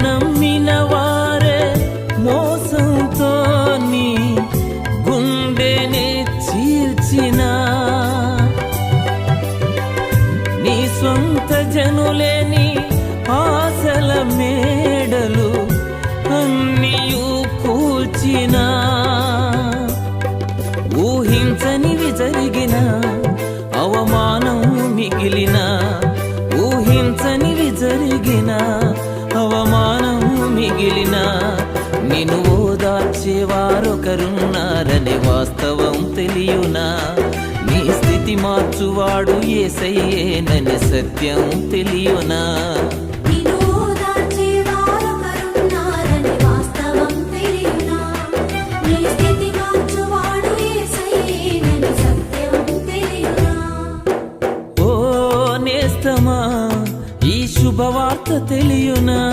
నమ్మిన వారే మోసంతో నీ గుండెనే చీల్చిన నీ సొంత జనులేని ఆశల మేడలు అన్నియు కూల్చిన ఊహించనివి జరిగిన అవమానం మిగిలిన ఊహించనివి జరిగిన అవమానం మిగిలిన నిన్ను ఓదార్చేవారొకరున్నారనే వాస్తవం తెలియునా నీ స్థితి మార్చువాడు యేసయ్యేననే సత్యం తెలియునా ఈ శుభవార్త తెలియునా